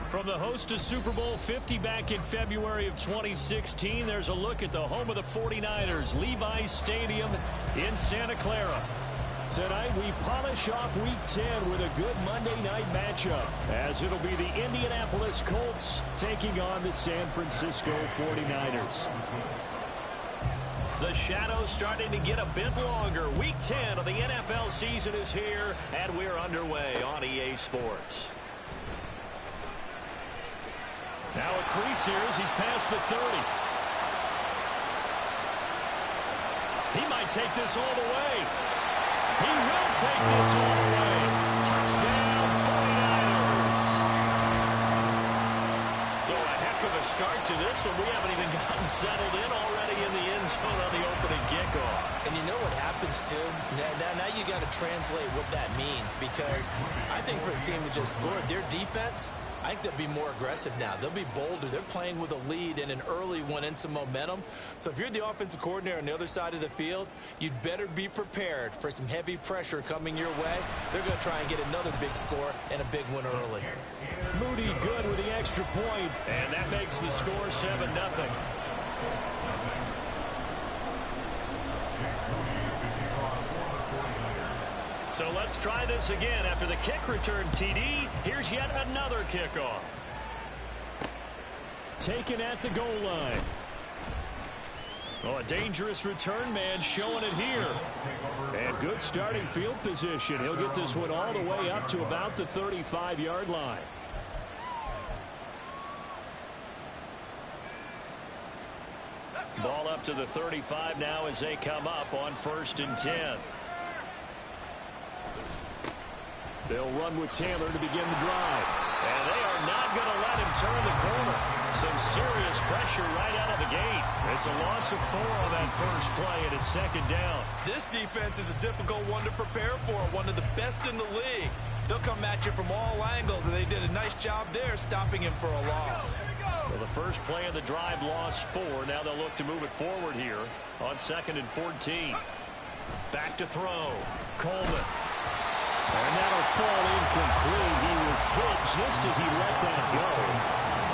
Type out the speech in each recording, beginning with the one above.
From the host of Super Bowl 50 back in February of 2016, there's a look at the home of the 49ers, Levi's Stadium in Santa Clara. Tonight, we polish off Week 10 with a good Monday night matchup, as it'll be the Indianapolis Colts taking on the San Francisco 49ers. The shadows starting to get a bit longer. Week 10 of the NFL season is here, and we're underway on EA Sports. Now a crease here as he's past the 30. He might take this all the way. He will take this all the way. Touchdown, 49ers. So a heck of a start to this one. We haven't even gotten settled in already in the end zone on the opening kickoff. And you know what happens, too? Now you got to translate what that means, because I think for a team that just scored, their defense, I think they'll be more aggressive now. They'll be bolder. They're playing with a lead and an early one and some momentum. So if you're the offensive coordinator on the other side of the field, you'd better be prepared for some heavy pressure coming your way. They're going to try and get another big score and a big one early. Moody good with the extra point, and that makes the score 7-0. So let's try this again. After the kick return TD, here's yet another kickoff. Taken at the goal line. Oh, a dangerous return man showing it here. And good starting field position. He'll get this one all the way up to about the 35-yard line. Ball up to the 35 now as they come up on 1st and 10. They'll run with Taylor to begin the drive. And they are not going to let him turn the corner. Some serious pressure right out of the gate. It's a loss of 4 on that first play, and it's 2nd down. This defense is a difficult one to prepare for, one of the best in the league. They'll come at you from all angles, and they did a nice job there stopping him for a loss. Well, the first play of the drive lost 4. Now they'll look to move it forward here on 2nd and 14. Back to throw. Coleman. And that'll fall incomplete. He was hit just as he let that go.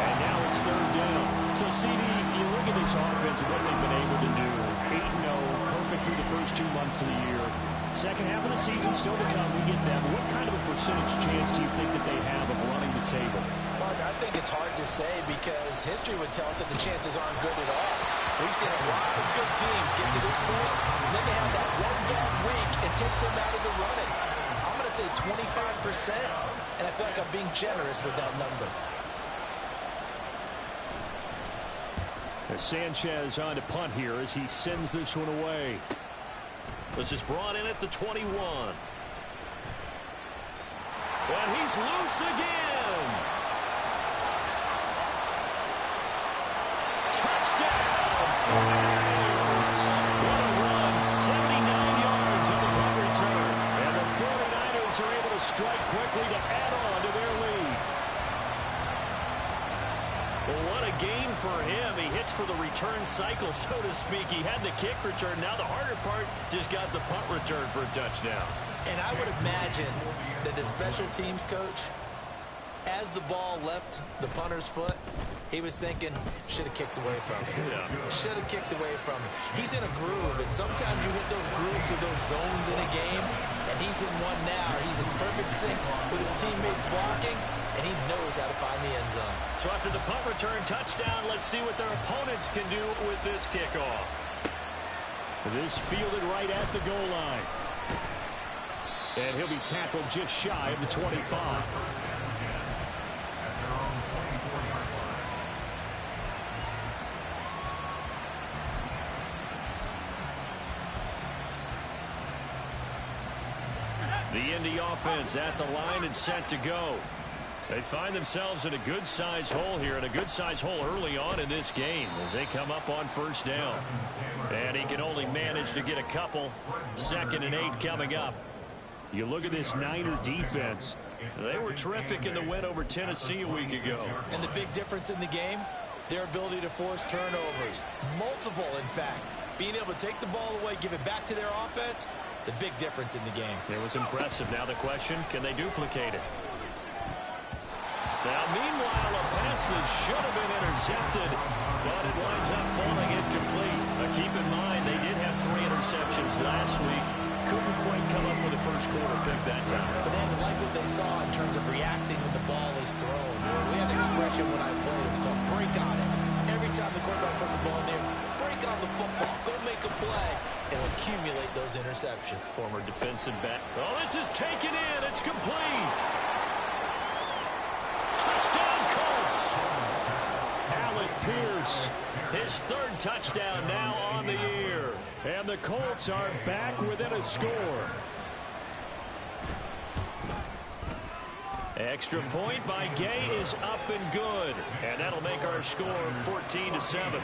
And now it's 3rd down. So, CD, you look at this offense and what they've been able to do. 8-0, perfect through the first 2 months of the year. Second half of the season still to come. We get that. What kind of a percentage chance do you think that they have of running the table? Mark, I think it's hard to say because history would tell us that the chances aren't good at all. We've seen a lot of good teams get to this point, and then they have that one bad week. It takes them out of the running. I'm going to say 25%, and I feel like I'm being generous with that number. As Sanchez on to punt here as he sends this one away. This is brought in at the 21. And he's loose again. Touchdown, 49ers. What a run, 79 yards on the punt return. And the 49ers are able to strike quickly to add on to their lead. Well, what a game for him. He hits for the return cycle, so to speak. He had the kick return. Now the harder part, just got the punt return for a touchdown. And I would imagine that the special teams coach, as the ball left the punter's foot, he was thinking, should have kicked away from it. Yeah. Should have kicked away from it. He's in a groove, and sometimes you hit those grooves or those zones in a game, and he's in one now. He's in perfect sync with his teammates blocking. and he knows how to find the end zone. So after the punt return touchdown, let's see what their opponents can do with this kickoff. This fielded right at the goal line. And he'll be tackled just shy of the 25. The Indy offense at the line and set to go. They find themselves in a good-sized hole here, and a good-sized hole early on in this game as they come up on first down. And he can only manage to get a couple. 2nd and 8 coming up. You look at this Niner defense. They were terrific in the win over Tennessee a week ago. And the big difference in the game, their ability to force turnovers. Multiple, in fact. Being able to take the ball away, give it back to their offense, the big difference in the game. It was impressive. Now the question, can they duplicate it? Now, meanwhile, a pass that should have been intercepted, but it winds up falling incomplete. Keep in mind, they did have 3 interceptions last week. Couldn't quite come up with a first quarter pick that time. But they had to like what they saw in terms of reacting when the ball is thrown. We had an expression when I played. It's called break on it. Every time the quarterback puts the ball in there, break on the football. Go make a play and accumulate those interceptions. Former defensive back. Oh, this is taken in. It's complete. Touchdown, Colts. Alec Pierce. His 3rd touchdown now on the year. And the Colts are back within a score. Extra point by Gay is up and good. And that'll make our score 14-7.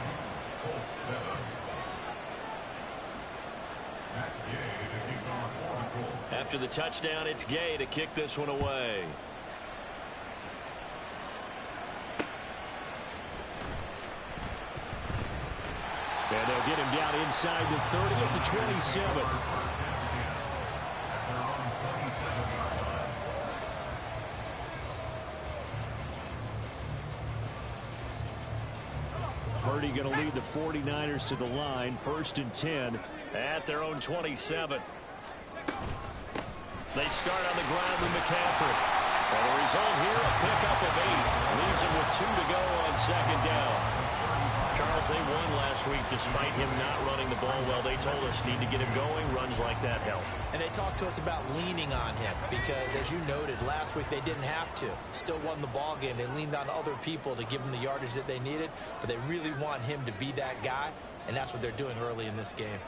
After the touchdown, it's Gay to kick this one away. And they'll get him down inside the 30 up to 27. Purdy going to lead the 49ers to the line. 1st and 10 at their own 27. They start on the ground with McCaffrey. And the result here, a pickup of 8. Leaves him with 2 to go on 2nd down. Charles, they won last week despite him not running the ball well. They told us need to get him going. Runs like that help. And they talked to us about leaning on him because, as you noted, last week they didn't have to. Still won the ball game. They leaned on other people to give them the yardage that they needed, but they really want him to be that guy, and that's what they're doing early in this game.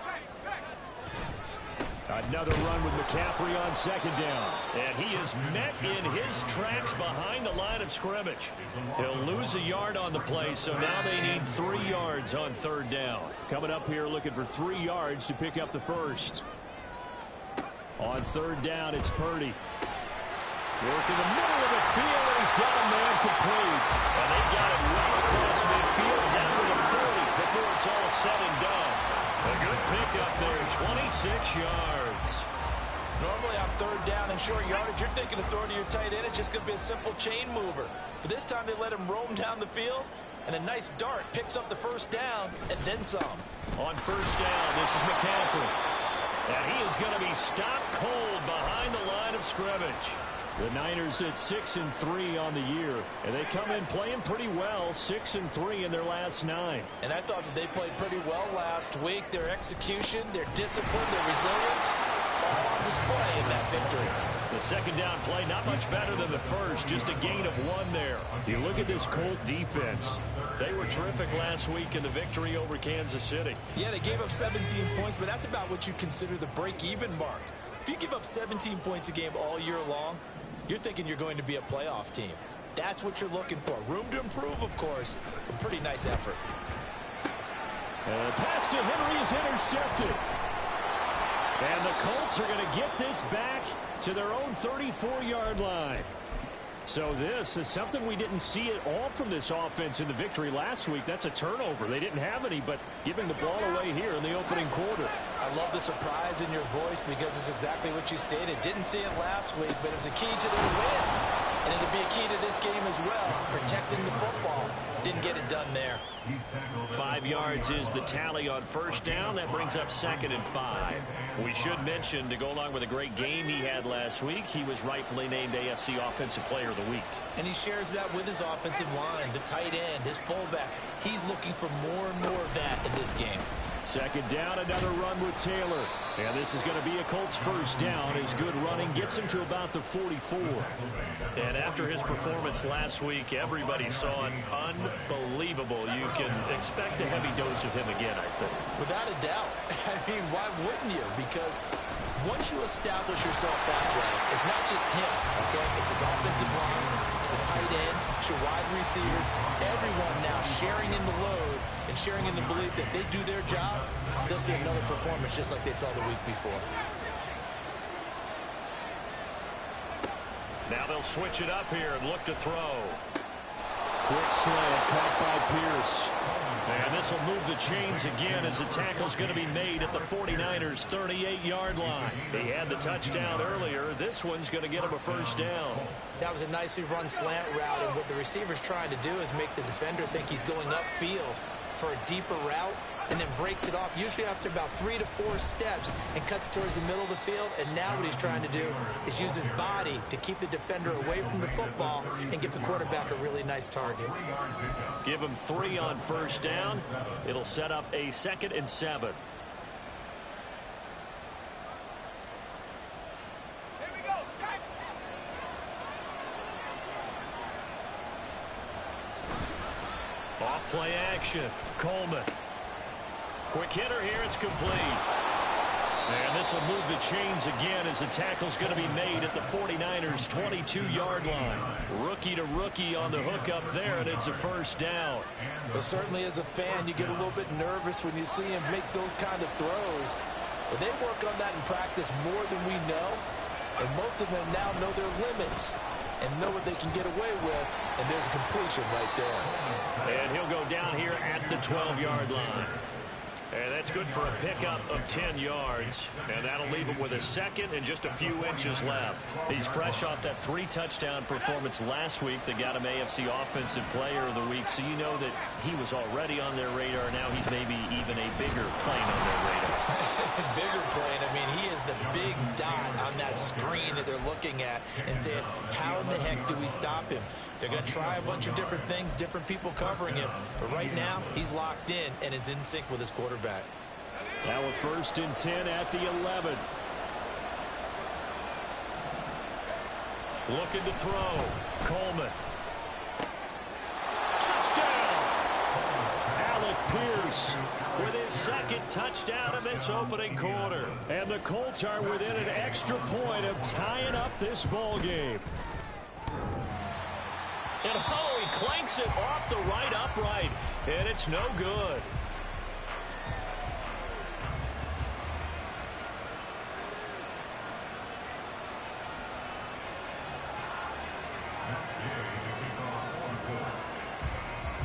Another run with McCaffrey on 2nd down. And he is met in his tracks behind the line of scrimmage. He'll lose a yard on the play, so now they need 3 yards on 3rd down. Coming up here looking for 3 yards to pick up the first. On 3rd down, it's Purdy. Working the middle of the field, and he's got a man complete. And they got it well across midfield down to the 30 before it's all said and done. A good pickup there, 26 yards. Normally on 3rd down and short yardage, you're thinking of throwing to your tight end. It's just going to be a simple chain mover. But this time they let him roam down the field, and a nice dart picks up the 1st down and then some. On 1st down, this is McCaffrey. And he is going to be stopped cold behind the line of scrimmage. The Niners at 6-3 on the year, and they come in playing pretty well, 6-3 in their last 9. And I thought that they played pretty well last week. Their execution, their discipline, their resilience, all on display in that victory. The 2nd down play, not much better than the first, just a gain of 1 there. You look at this Colt defense. They were terrific last week in the victory over Kansas City. Yeah, they gave up 17 points, but that's about what you consider the break-even mark. If you give up 17 points a game all year long, you're thinking you're going to be a playoff team. That's what you're looking for. Room to improve, of course, but pretty nice effort. And the pass to Henry is intercepted. And the Colts are going to get this back to their own 34-yard line. So this is something we didn't see at all from this offense in the victory last week. That's a turnover. They didn't have any, but giving the ball away here in the opening quarter. I love the surprise in your voice because it's exactly what you stated. Didn't see it last week, but it's a key to their win. And it'll be a key to this game as well, protecting the football. Didn't get it done there. 5 yards is the tally on first down. That brings up 2nd and 5. We should mention, to go along with a great game he had last week, he was rightfully named AFC Offensive Player of the Week. And he shares that with his offensive line, the tight end, his fullback. He's looking for more and more of that in this game. 2nd down, another run with Taylor. And this is going to be a Colts first down. His good running gets him to about the 44. And after his performance last week, everybody saw an unbelievable. You can expect a heavy dose of him again, I think. Without a doubt. I mean, why wouldn't you? Because once you establish yourself that way, it's not just him, okay? It's his offensive line, it's the tight end, it's your wide receivers, everyone now sharing in the load and sharing in the belief that they do their job, they'll see another performance just like they saw the week before. Now they'll switch it up here and look to throw. Quick slant caught by Pierce. And this will move the chains again as the tackle's going to be made at the 49ers' 38-yard line. He had the touchdown earlier. This one's going to get him a first down. That was a nicely run slant route, and what the receiver's trying to do is make the defender think he's going upfield for a deeper route, and then breaks it off, usually after about 3 to 4 steps, and cuts towards the middle of the field. And now what he's trying to do is use his body to keep the defender away from the football and give the quarterback a really nice target. Give him 3 on first down. It'll set up a 2nd and 7. Off play action. Coleman. Quick hitter here. It's complete. And this will move the chains again as the tackle's going to be made at the 49ers' 22-yard line. Rookie to rookie on the hook up there, and it's a first down. Well, certainly as a fan, you get a little bit nervous when you see him make those kind of throws. But they work on that in practice more than we know. And most of them now know their limits and know what they can get away with. And there's a completion right there. And he'll go down here at the 12-yard line. And that's good for a pickup of 10 yards. And that'll leave him with a 2nd and just a few inches left. He's fresh off that 3-touchdown performance last week that got him AFC Offensive Player of the Week. So you know that he was already on their radar. Now he's maybe even a bigger plane on their radar. Bigger plane. I mean, he is the big dot on that screen that they're looking at and saying, how in the heck do we stop him? They're going to try a bunch of different things, different people covering him. But right now, he's locked in and is in sync with his quarterback. Now a 1st and 10 at the 11. Looking to throw. Coleman. Touchdown! Alec Pierce With his 2nd touchdown in this opening quarter. And the Colts are within an extra point of tying up this ball game. And oh, he clanks it off the right upright. And it's no good.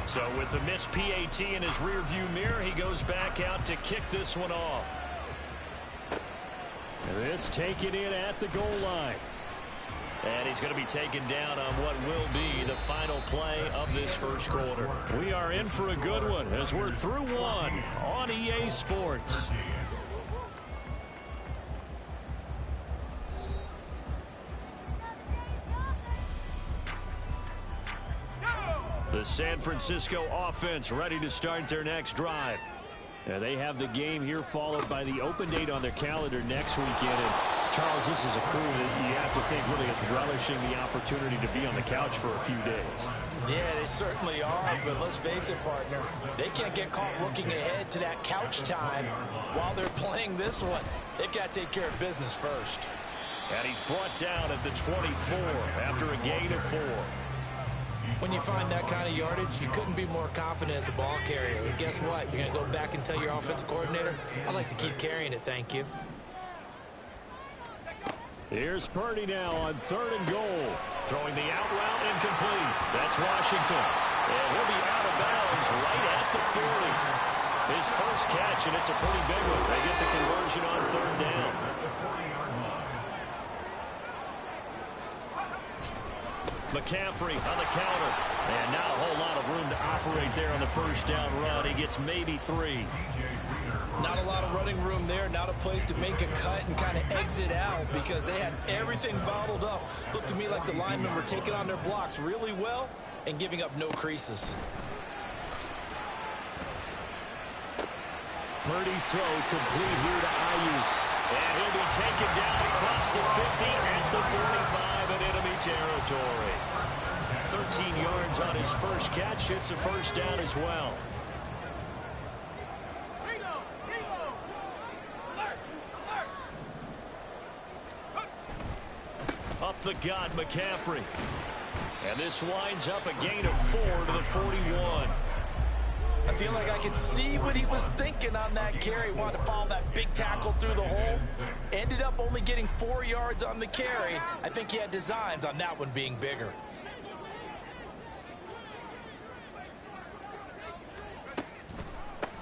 So with the missed PAT in his rearview mirror, he goes back out to kick this one off. And this taken in at the goal line. And he's going to be taken down on what will be the final play of this first quarter. We are in for a good one as we're through one on EA Sports. The San Francisco offense ready to start their next drive. They have the game here followed by the open date on their calendar next weekend. And Charles, this is a crew that you have to think really is relishing the opportunity to be on the couch for a few days. Yeah, they certainly are, but let's face it, partner. They can't get caught looking ahead to that couch time while they're playing this one. They've got to take care of business first. And he's brought down at the 24 after a gain of 4. When you find that kind of yardage, you couldn't be more confident as a ball carrier. And guess what? You're going to go back and tell your offensive coordinator, I'd like to keep carrying it, thank you. Here's Purdy now on 3rd and goal. Throwing the out route incomplete. That's Washington. And he'll be out of bounds right at the 40. His first catch, and it's a pretty big one. They get the conversion on 3rd down. McCaffrey on the counter. And not a whole lot of room to operate there on the first down run. He gets maybe 3. Not a lot of running room there. Not a place to make a cut and kind of exit out because they had everything bottled up. Looked to me like the linemen were taking on their blocks really well and giving up no creases. Purdy's throw complete here to Ayuk. And he'll be taken down across the 50 at the 45 in enemy territory. 13 yards on his first catch. It's a first down as well. Up the gut, McCaffrey. And this winds up a gain of 4 to the 41. I feel like I could see what he was thinking on that carry. Wanted to follow that big tackle through the hole. Ended up only getting 4 yards on the carry. I think he had designs on that one being bigger.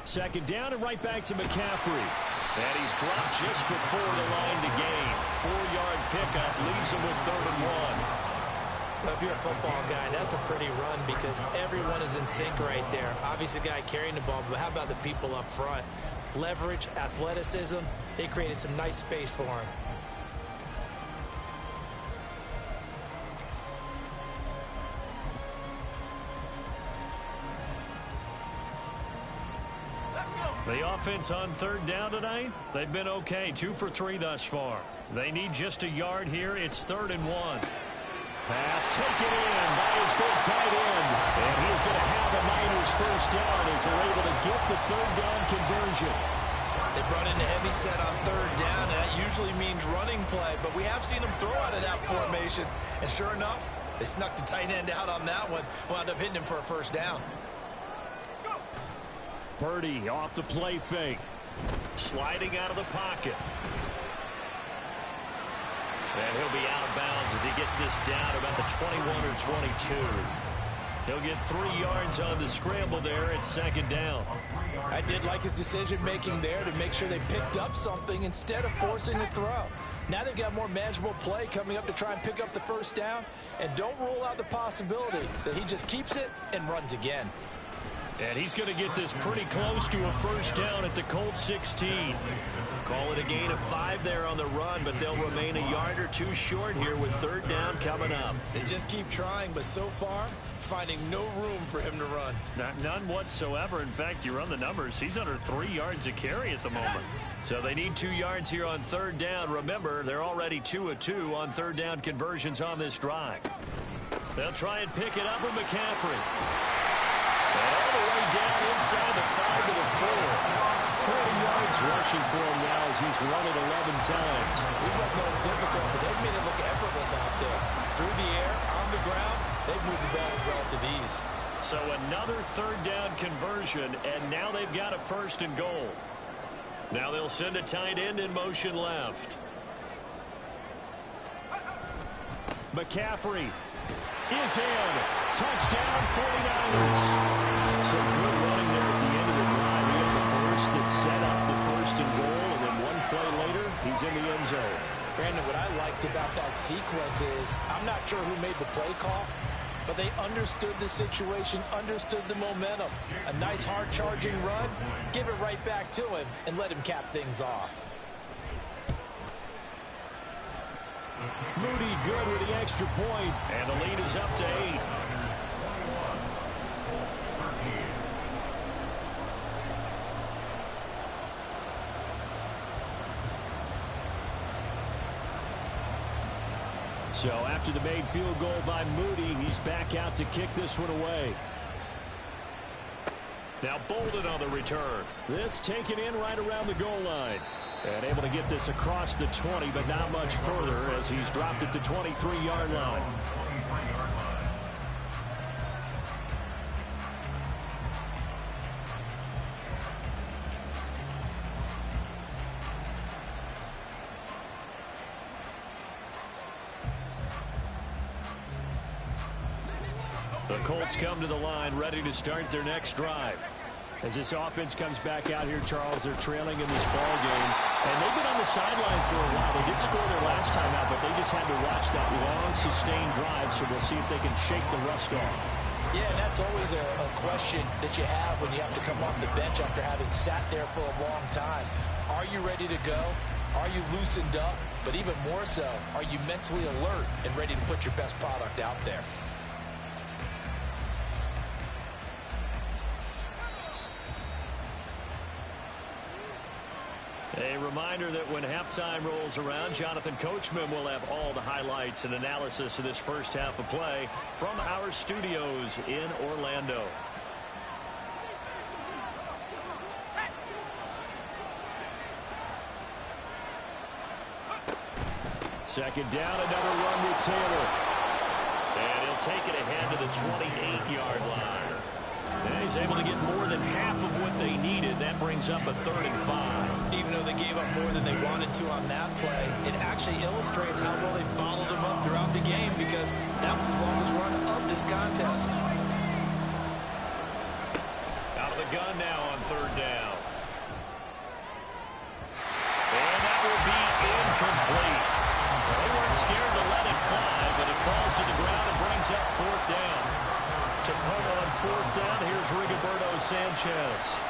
Second down and right back to McCaffrey. And he's dropped just before the line to gain. 4-yard pickup leaves him with 3rd and 1. Well, if you're a football guy, that's a pretty run because everyone is in sync right there. Obviously, the guy carrying the ball, but how about the people up front? Leverage, athleticism, they created some nice space for him. The offense on 3rd down tonight, they've been okay. 2 for 3 thus far. They need just a yard here. It's 3rd and 1. Pass taken in by his big tight end. And he's going to have a Niners first down as they're able to get the 3rd down conversion. They brought in a heavy set on 3rd down, and that usually means running play. But we have seen them throw out of that formation. And sure enough, they snuck the tight end out on that one. Wound up hitting him for a first down. Purdy off the play fake. Sliding out of the pocket. And he'll be out of bounds as he gets this down about the 21 or 22. He'll get 3 yards on the scramble there at 2nd down. I did like his decision-making there to make sure they picked up something instead of forcing the throw. Now they've got more manageable play coming up to try and pick up the first down. And don't rule out the possibility that he just keeps it and runs again. And he's going to get this pretty close to a first down at the Colts 16. Call it a gain of 5 there on the run, but they'll remain a yard or 2 short here with 3rd down coming up. They just keep trying, but so far, finding no room for him to run. None whatsoever. In fact, you run the numbers. He's under 3 yards a carry at the moment. So they need 2 yards here on 3rd down. Remember, they're already 2 of 2 on 3rd down conversions on this drive. They'll try and pick it up with McCaffrey. And all the way down inside the 5 to the 4. 40 yards rushing for him now as he's run it 11 times. We don't know it's difficult, but they've made it look effortless out there. Through the air, on the ground, they've moved the ball with relative ease. So another 3rd down conversion, and now they've got a 1st and goal. Now they'll send a tight end in motion left. McCaffrey is in. Touchdown 49ers. Some good running there at the end of the drive. He had the burst that set up the 1st and goal, and then 1 play later, he's in the end zone. Brandon, what I liked about that sequence is I'm not sure who made the play call, but they understood the situation, understood the momentum. A nice hard-charging run, give it right back to him, and let him cap things off. Moody good with the extra point. And the lead is up to 8. So after the made field goal by Moody, he's back out to kick this one away. Now Bolden on the return. This taken in right around the goal line. And able to get this across the 20, but not much further as he's dropped it to 23-yard line. The Colts come to the line ready to start their next drive. As this offense comes back out here, Charles, they're trailing in this ball game. And they've been on the sideline for a while. They did score their last time out, but they just had to watch that long, sustained drive, so we'll see if they can shake the rust off. Yeah, and that's always a question that you have when you have to come off the bench after having sat there for a long time. Are you ready to go? Are you loosened up? But even more so, are you mentally alert and ready to put your best product out there? A reminder that when halftime rolls around, Jonathan Coachman will have all the highlights and analysis of this first half of play from our studios in Orlando. Second down, another run with Taylor. And he'll take it ahead to the 28-yard line. And he's able to get more than half of what they needed. That brings up a 3rd and 5. Even though they gave up more than they wanted to on that play, it actually illustrates how well they bottled them up throughout the game, because that was his longest run of this contest. Out of the gun now on 3rd down. And that will be incomplete. They weren't scared to let it fly, but it falls to the ground and brings up 4th down. To punt on 4th down, here's Rigoberto Sanchez.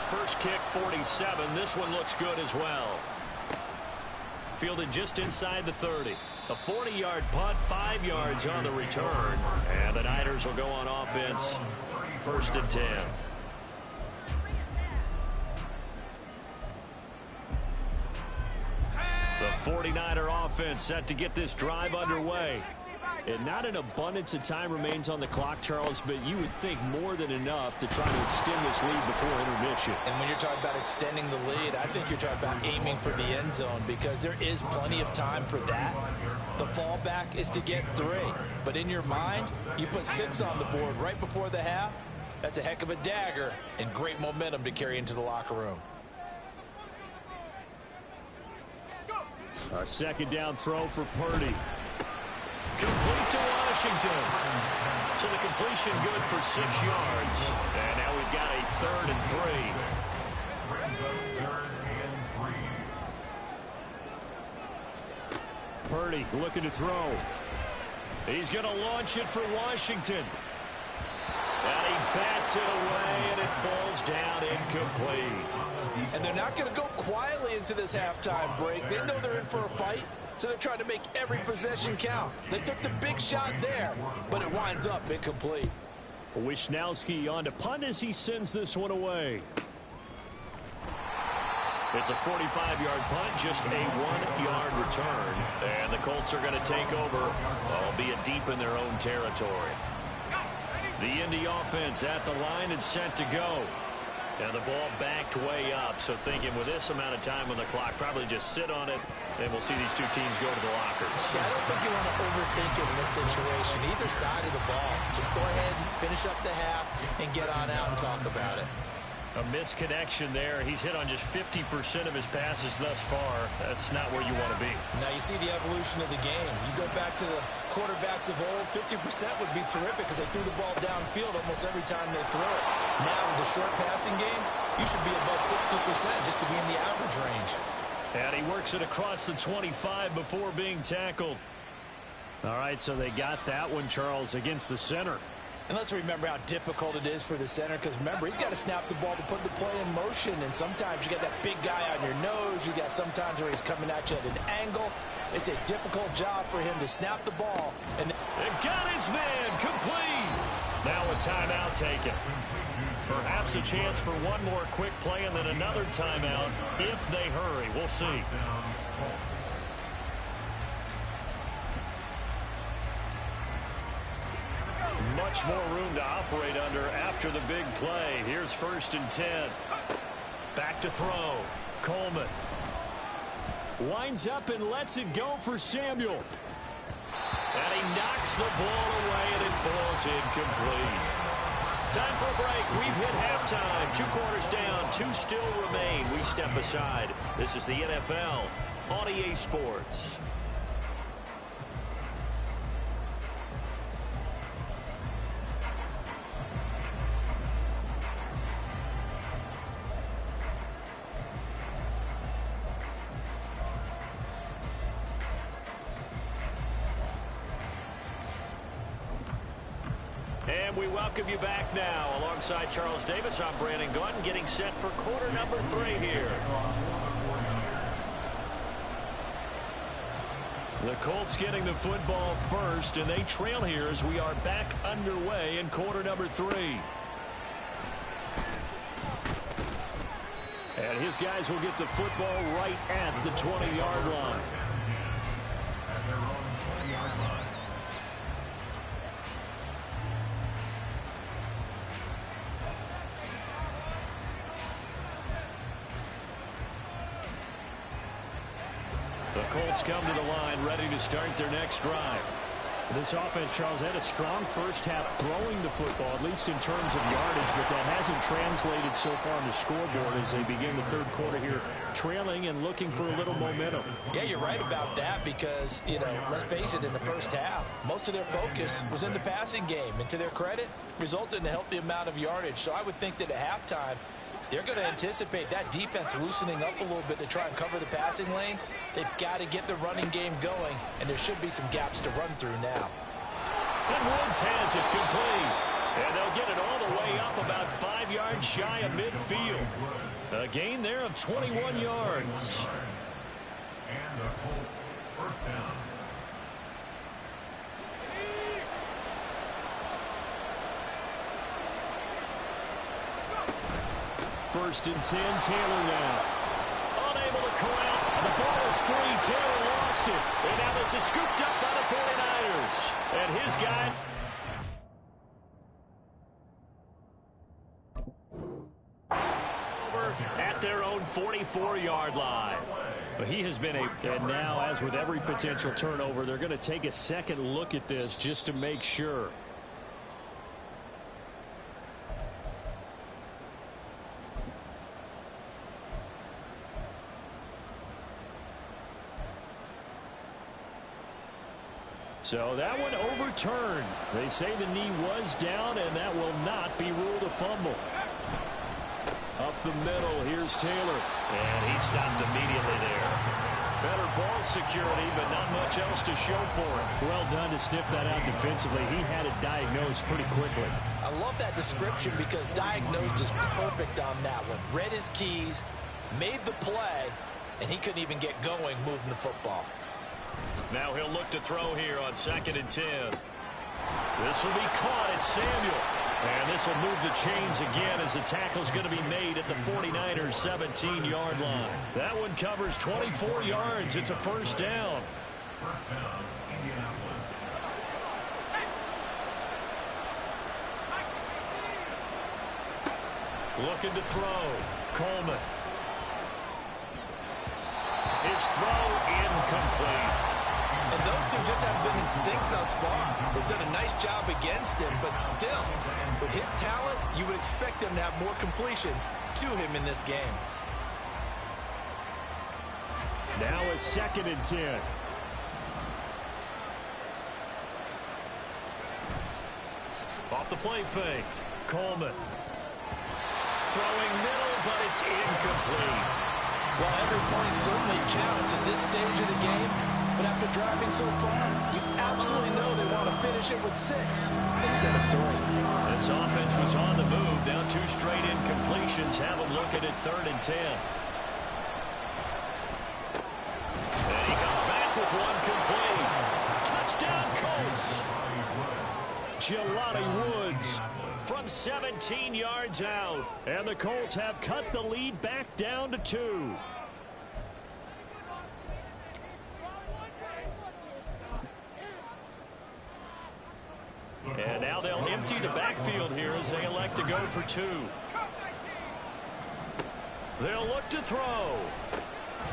First kick, 47. This one looks good as well. Fielded just inside the 30. A 40-yard punt, 5 yards on the return. And the Niners will go on offense. 1st and 10. The 49er offense set to get this drive underway. And not an abundance of time remains on the clock, Charles, but you would think more than enough to try to extend this lead before intermission. And when you're talking about extending the lead, I think you're talking about aiming for the end zone, because there is plenty of time for that. The fallback is to get 3. But in your mind, you put 6 on the board right before the half. That's a heck of a dagger and great momentum to carry into the locker room. A second down throw for Purdy. Complete to Washington. So the completion good for 6 yards. And now we've got a 3rd and 3. Purdy looking to throw. He's going to launch it for Washington. And he bats it away, and it falls down incomplete. And they're not going to go quietly into this halftime break. They know they're in for a fight, so they're trying to make every possession count. They took the big shot there, but it winds up incomplete. Wisnowski on to punt as he sends this one away. It's a 45-yard punt, just a 1-yard return. And the Colts are going to take over, albeit deep in their own territory. The Indy offense at the line and set to go. And the ball backed way up, so thinking with this amount of time on the clock, probably just sit on it, and we'll see these two teams go to the lockers. Yeah, I don't think you want to overthink it in this situation, either side of the ball. Just go ahead and finish up the half and get on out and talk about it. A misconnection there. He's hit on just 50% of his passes thus far. That's not where you want to be. Now you see the evolution of the game. You go back to the quarterbacks of old, 50% would be terrific because they threw the ball downfield almost every time they throw it. Now with the short passing game, you should be above 60% just to be in the average range. And he works it across the 25 before being tackled. All right, so they got that one, Charles, against the center. And let's remember how difficult it is for the center, because remember, he's got to snap the ball to put the play in motion, and sometimes you got that big guy on your nose. You got sometimes where he's coming at you at an angle. It's a difficult job for him to snap the ball. And they've got his man complete. Now a timeout taken. Perhaps a chance for one more quick play and then another timeout if they hurry. We'll see. Much more room to operate under after the big play. Here's 1st and 10. Back to throw. Coleman. Winds up and lets it go for Samuel. And he knocks the ball away, and it falls incomplete. Time for a break. We've hit halftime. 2 quarters down. 2 still remain. We step aside. This is the NFL on EA Sports. And we welcome you back now. Alongside Charles Davis, I'm Brandon Gunn, getting set for quarter number 3 here. The Colts getting the football first, and they trail here as we are back underway in quarter number 3. And his guys will get the football right at the 20-yard line. The Colts come to the line, ready to start their next drive. This offense, Charles, had a strong first half throwing the football, at least in terms of yardage, but that hasn't translated so far on the scoreboard as they begin the third quarter here, trailing and looking for a little momentum. Yeah, you're right about that because, let's face it, in the first half, most of their focus was in the passing game. And to their credit, resulted in a healthy amount of yardage. So I would think that at halftime, they're going to anticipate that defense loosening up a little bit to try and cover the passing lanes. They've got to get the running game going, and there should be some gaps to run through now. And Woods has it complete. And they'll get it all the way up about 5 yards shy of midfield. A gain there of 21 yards. And the Colts first down. First and 10, Taylor now. Unable to corral. The ball is free. Taylor lost it. And now this is scooped up by the 49ers. And his guy. Over at their own 44-yard line. But he has been and now, as with every potential turnover, they're going to take a second look at this just to make sure. So that one overturned. They say the knee was down, and that will not be ruled a fumble. Up the middle, here's Taylor. And he stopped immediately there. Better ball security, but not much else to show for it. Well done to sniff that out defensively. He had it diagnosed pretty quickly. I love that description because diagnosed is perfect on that one. Read his keys, made the play, and he couldn't even get going moving the football. Now he'll look to throw here on 2nd and 10. This will be caught at Samuel. And this will move the chains again as the tackle's going to be made at the 49ers' 17-yard line. That one covers 24 yards. It's a first down. First down, Indianapolis. Looking to throw. Coleman. His throw incomplete. And those two just haven't been in sync thus far. They've done a nice job against him, but still, with his talent, you would expect them to have more completions to him in this game. Now a 2nd and 10. Off the play fake. Coleman. Throwing middle, but it's incomplete. Well, every point certainly counts at this stage of the game, but after driving so far, you absolutely know they want to finish it with 6 instead of 3. This offense was on the move. Now 2 straight incompletions have them looking at 3rd and 10. And he comes back with one complete. Touchdown, Colts. Jelani Woods From 17 yards out. And the Colts have cut the lead back down to 2. And now they'll empty the backfield here as they elect to go for 2. They'll look to throw.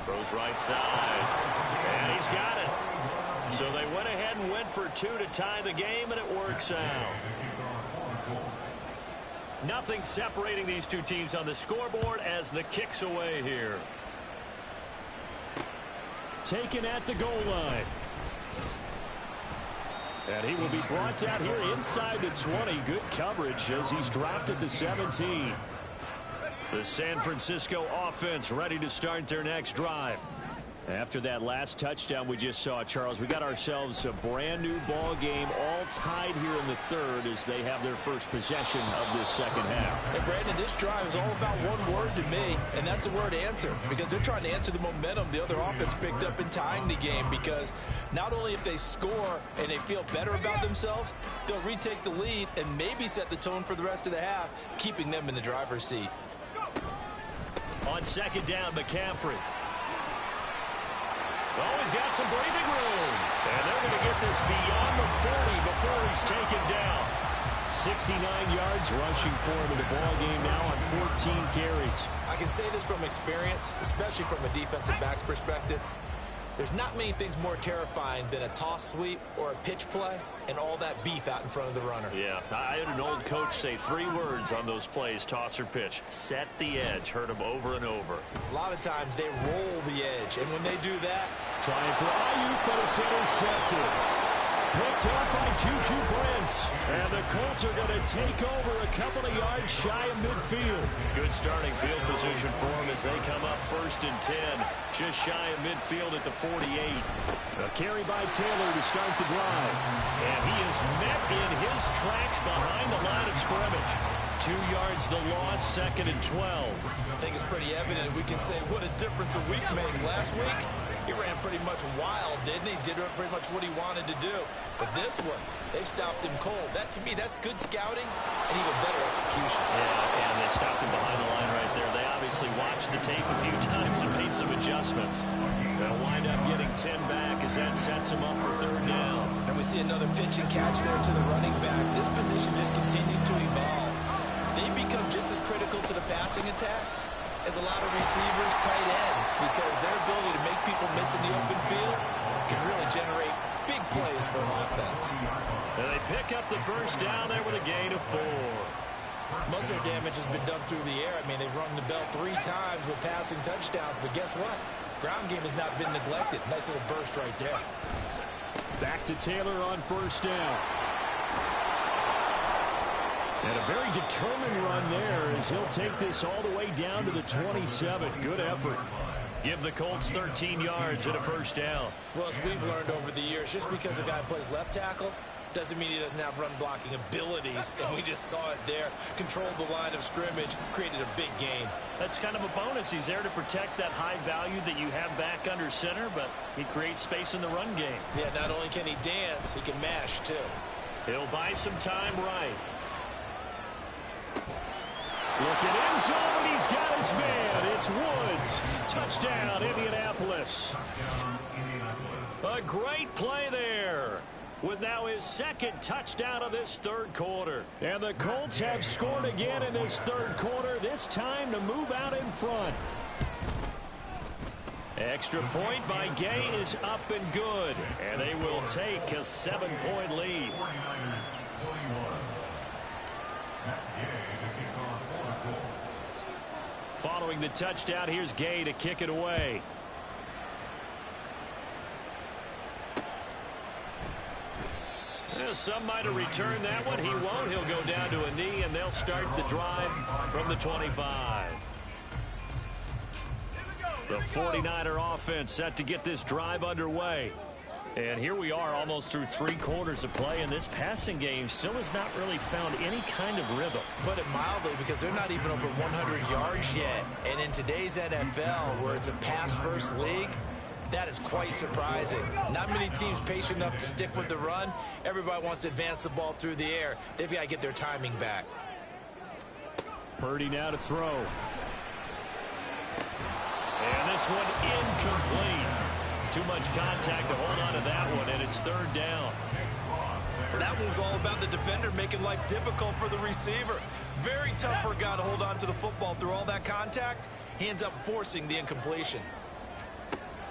Throws right side. And he's got it. So they went ahead and went for 2 to tie the game, and it works out. Nothing separating these two teams on the scoreboard as the kick's away here. Taken at the goal line. And he will be brought down here inside the 20. Good coverage as he's dropped at the 17. The San Francisco offense ready to start their next drive. After that last touchdown we just saw, Charles, we got ourselves a brand new ball game, all tied here in the third as they have their first possession of this second half. And Brandon, this drive is all about one word to me, and that's the word answer, because they're trying to answer the momentum the other offense picked up in tying the game, because not only if they score and they feel better about themselves, they'll retake the lead and maybe set the tone for the rest of the half, keeping them in the driver's seat. On second down, McCaffrey. Oh, he's got some breathing room. And they're going to get this beyond the 40 before he's taken down. 69 yards rushing for him in the ball game now on 14 carries. I can say this from experience, especially from a defensive back's perspective. There's not many things more terrifying than a toss sweep or a pitch play and all that beef out in front of the runner. Yeah, I had an old coach say 3 words on those plays, toss or pitch. Set the edge. Heard him over and over. A lot of times they roll the edge, and when they do that, trying for Ayuk, but it's intercepted. Picked up by Juju Brents. And the Colts are going to take over a couple of yards shy of midfield. Good starting field position for them as they come up 1st and 10. Just shy of midfield at the 48. A carry by Taylor to start the drive. And he is met in his tracks behind the line of scrimmage. 2 yards the loss, 2nd and 12. I think it's pretty evident we can say what a difference a week makes. Last week, he ran pretty much wild, didn't he? Did pretty much what he wanted to do. But this one, they stopped him cold. That, to me, that's good scouting and even better execution. Yeah, and they stopped him behind the line right there. They obviously watched the tape a few times and made some adjustments. They'll wind up getting 10 back as that sets them up for 3rd down. And we see another pitch and catch there to the running back. This position just continues to evolve. They become just as critical to the passing attack as a lot of receivers, tight ends, because their ability to make people miss in the open field can really generate big plays for an offense. And they pick up the 1st down there with a gain of 4. Most of their damage has been done through the air. I mean, they've rung the bell 3 times with passing touchdowns, but guess what? Ground game has not been neglected. Nice little burst right there. Back to Taylor on 1st down. And a very determined run there as he'll take this all the way down to the 27. Good effort. Give the Colts 13 yards and a 1st down. Well, as we've learned over the years, just because a guy plays left tackle doesn't mean he doesn't have run blocking abilities. And we just saw it there. Controlled the line of scrimmage, created a big gain. That's kind of a bonus. He's there to protect that high value that you have back under center, but he creates space in the run game. Yeah, not only can he dance, he can mash too. He'll buy some time right. Looking end zone, and he's got his man. It's Woods. Touchdown, Indianapolis. A great play there, with now his 2nd touchdown of this 3rd quarter. And the Colts have scored again in this 3rd quarter, this time to move out in front. Extra point by Gay is up and good, and they will take a 7-point lead. Following the touchdown, here's Gay to kick it away. Well, some might have returned that one. He won't. He'll go down to a knee, and they'll start the drive from the 25. The 49er offense set to get this drive underway. And here we are almost through 3 quarters of play, and this passing game still has not really found any kind of rhythm. Put it mildly, because they're not even over 100 yards yet. And in today's NFL, where it's a pass-first league, that is quite surprising. Not many teams patient enough to stick with the run. Everybody wants to advance the ball through the air. They've got to get their timing back. Purdy now to throw. And this one incomplete. Too much contact to hold on to that one, and it's 3rd down. That one was all about the defender making life difficult for the receiver. Very tough for a guy to hold on to the football through all that contact. He ends up forcing the incompletion.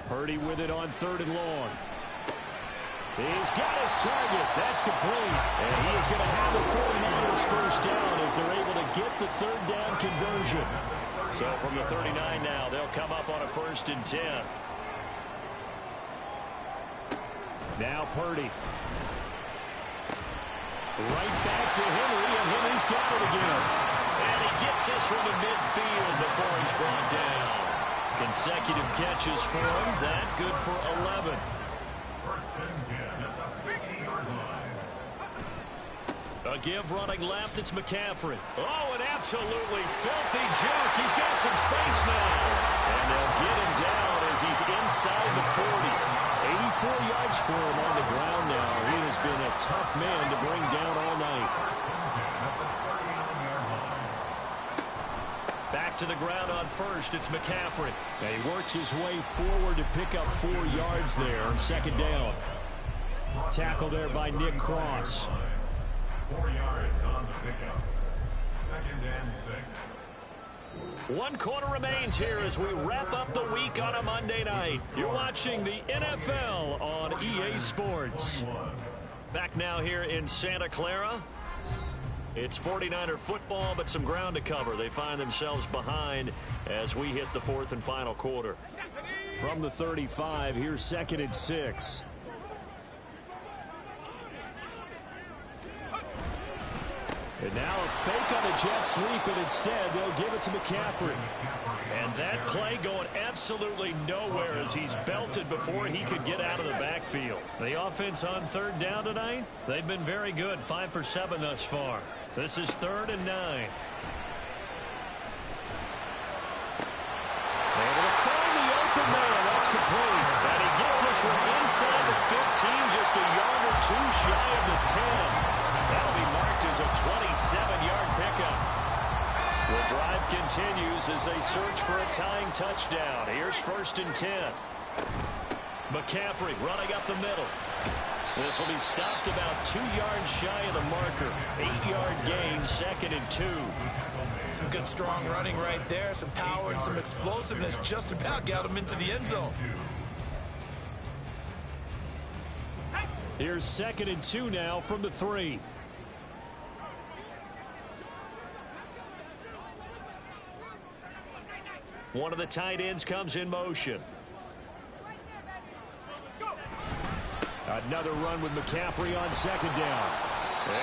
Purdy with it on 3rd and long. He's got his target. That's complete. And he is going to have the 49ers 1st down as they're able to get the 3rd down conversion. So from the 39 now, they'll come up on a 1st and 10. Now Purdy. Right back to Henry, and Henry's got it again. And he gets this one to midfield before he's brought down. Consecutive catches for him. That good for 11. First and 10 at the 50-yard line. A give running left. It's McCaffrey. Oh, an absolutely filthy juke. He's got some space now. And they'll get him down as he's inside the 40. 84 yards for him on the ground now. He has been a tough man to bring down all night. Back to the ground on first. It's McCaffrey. And he works his way forward to pick up 4 yards there on second down. Tackle there by Nick Cross. 4 yards on the pickup. Second and 6. 1 quarter remains here as we wrap up the week on a Monday night. You're watching the NFL on EA Sports. Back now here in Santa Clara. It's 49er football, but some ground to cover. They find themselves behind as we hit the 4th and final quarter. From the 35, here's 2nd and 6. And now a fake on a jet sweep, and instead they'll give it to McCaffrey. And that play going absolutely nowhere as he's belted before he could get out of the backfield. The offense on 3rd down tonight, they've been very good, 5 for 7 thus far. This is 3rd and 9. Able to find the open man. That's complete. And he gets us from inside the 15, just a yard or 2 shy of the 10. That'll be marked as a 27-yard pickup. The drive continues as they search for a tying touchdown. Here's 1st and 10. McCaffrey running up the middle. This will be stopped about 2 yards shy of the marker. 8-yard gain, 2nd and 2. Some good strong running right there. Some power and some explosiveness just about got him into the end zone. Here's 2nd and 2 now from the 3. One of the tight ends comes in motion. Another run with McCaffrey on 2nd down.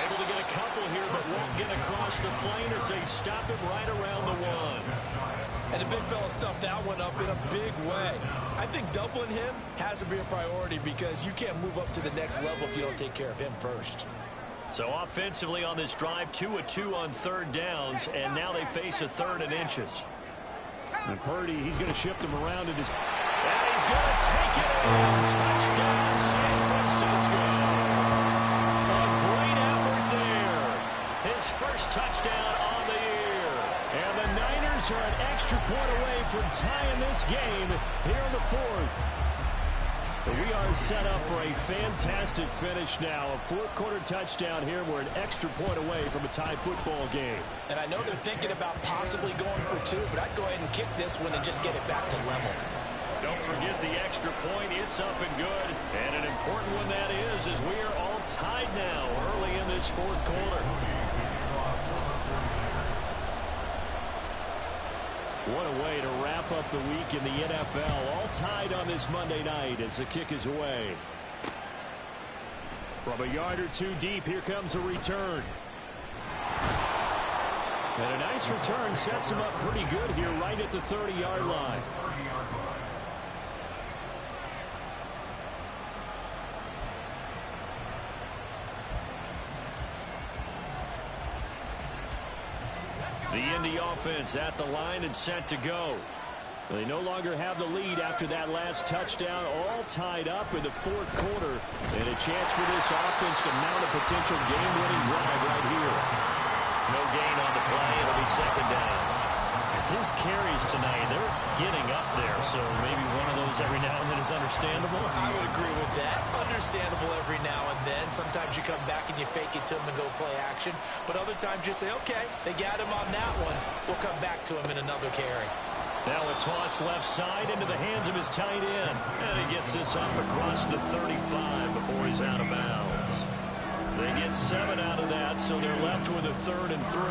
Able to get a couple here, but won't get across the plane as they stop him right around the 1. And the big fella stuffed that one up in a big way. I think doubling him has to be a priority because you can't move up to the next level if you don't take care of him first. So offensively on this drive, 2 of 2 on 3rd downs, and now they face a 3rd and inches. And Purdy, he's going to shift him around in his... And he's going to take it in. Touchdown, San Francisco. A great effort there. His first touchdown on the year. And the Niners are an extra point away from tying this game here in the 4th. We are set up for a fantastic finish now. A 4th quarter touchdown here. We're an extra point away from a tie football game. And I know they're thinking about possibly going for 2, but I'd go ahead and kick this one and just get it back to level. Don't forget the extra point. It's up and good. And an important one that is as we are all tied now early in this 4th quarter. What a way to wrap up the week in the NFL. All tied on this Monday night as the kick is away. From a yard or 2 deep, here comes a return. And a nice return sets him up pretty good here right at the 30-yard line. The Indy offense at the line and set to go. They no longer have the lead after that last touchdown, all tied up in the 4th quarter. And a chance for this offense to mount a potential game-winning drive right here. No gain on the play. It'll be 2nd down. His carries tonight, they're getting up there, so maybe one of those every now and then is understandable. I would agree with that. Understandable every now and then. Sometimes you come back and you fake it to him and go play action. But other times you say, okay, they got him on that one. We'll come back to him in another carry. Now a toss left side into the hands of his tight end. And he gets this up across the 35 before he's out of bounds. They get 7 out of that, so they're left with a 3rd and 3.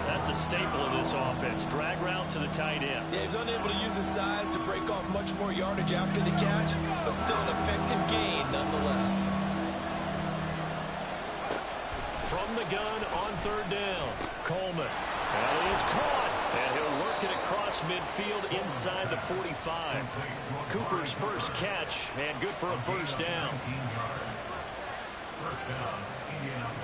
That's a staple of this offense. Drag route to the tight end. Yeah, he's unable to use his size to break off much more yardage after the catch, but still an effective gain nonetheless. From the gun on 3rd down, Coleman. And it is caught. And he'll work it across midfield inside the 45. Cooper's first catch, and good for a first down. First down, Indianapolis.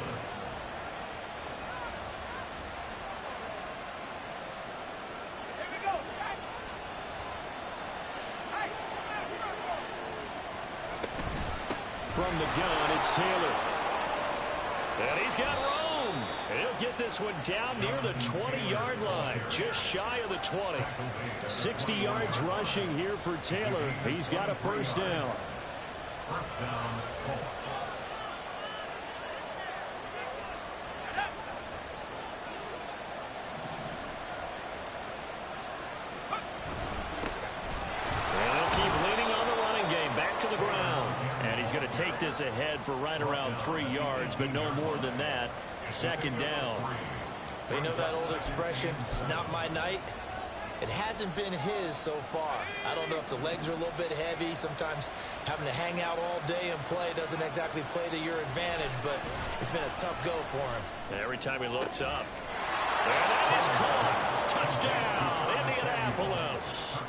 From the gun, it's Taylor. And he's got room. And he'll get this one down near the 20-yard line, just shy of the 20. 60 yards rushing here for Taylor. He's got a first down. First down, Colts. And they'll keep leaning on the running game. Back to the ground. And he's going to take this ahead for right around 3 yards, but no more than that. Second down. You know that old expression, it's not my night? It hasn't been his so far. I don't know if the legs are a little bit heavy. Sometimes having to hang out all day and play doesn't exactly play to your advantage, but it's been a tough go for him. And every time he looks up. And that is caught. Touchdown, Indianapolis.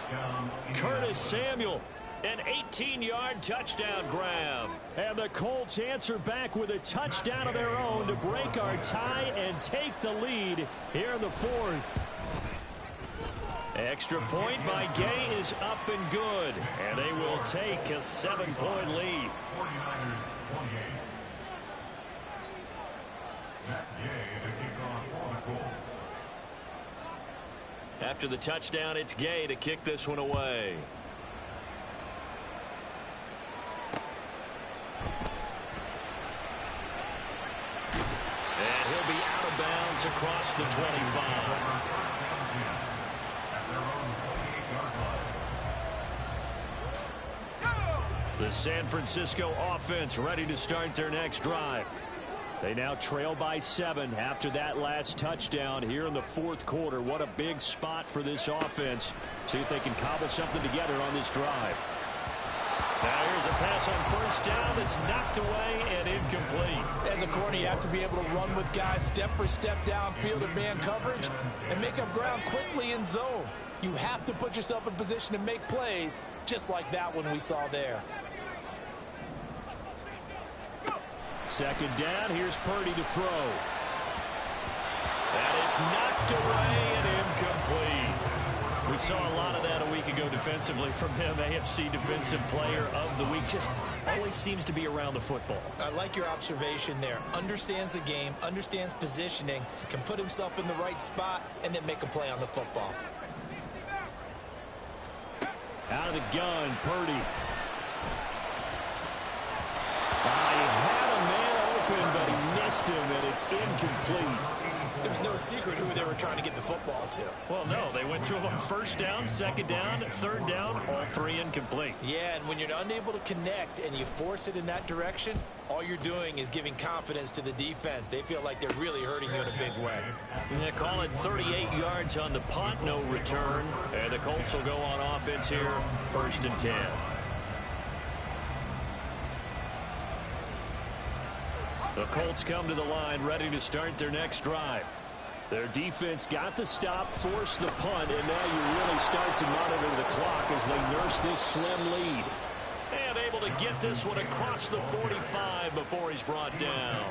Curtis Samuel. An 18-yard touchdown grab. And the Colts answer back with a touchdown of their own to break our tie and take the lead here in the fourth. Extra point by Gay is up and good. And they will take a 7-point lead. 49ers 28. Matt Gay to kick off for the Colts. After the touchdown, it's Gay to kick this one away. And he'll be out of bounds across the 25. The San Francisco offense ready to start their next drive. They now trail by 7 after that last touchdown here in the fourth quarter. What a big spot for this offense. See if they can cobble something together on this drive. Now here's a pass on first down that's knocked away and incomplete. As a corner, you have to be able to run with guys step for step downfield in man coverage and make up ground quickly in zone. You have to put yourself in position to make plays just like that one we saw there. Second down, here's Purdy to throw. And it's knocked away and incomplete. We saw a lot of that a week ago defensively from him. AFC Defensive Player of the Week. Just always seems to be around the football. I like your observation there. Understands the game, understands positioning, can put himself in the right spot, and then make a play on the football. Out of the gun, Purdy. He had a man open, but he missed him, and it's incomplete. There's no secret who they were trying to get the football to. Well, no. They went to him on first down, second down, third down, all three incomplete. Yeah, and when you're unable to connect and you force it in that direction, all you're doing is giving confidence to the defense. They feel like they're really hurting you in a big way. They call it 38 yards on the punt, no return. And the Colts will go on offense here, 1st and 10. The Colts come to the line ready to start their next drive. Their defense got the stop, forced the punt, and now you really start to monitor the clock as they nurse this slim lead. And able to get this one across the 45 before he's brought down.